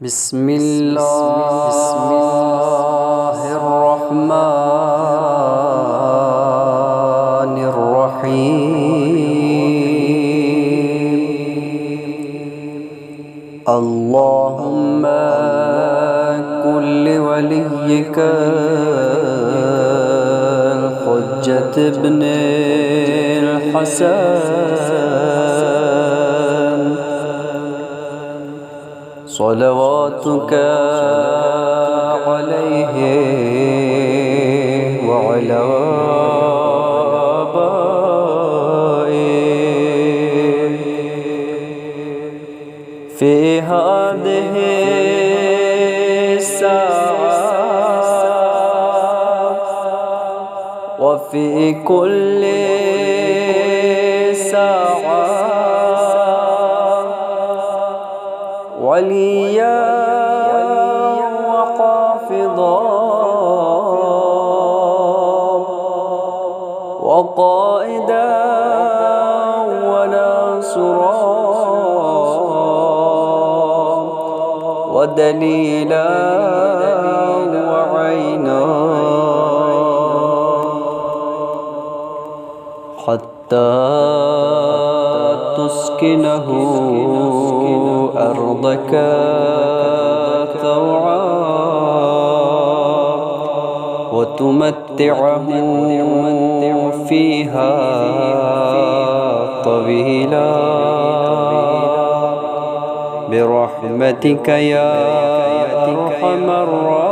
بسم الله الرحمن الرحيم. اللهم كن لوليك الحجة ابن الحسن صلواتك عليه وعلى آبائه في هذه الساعة وفي كل ساعة وليا وحافظا وقائدا وناصرا ودليلا وعينا حتى تسكنه أرضك طوعا وتمتعه فيها طويلا برحمتك يا أرحم الراحمين.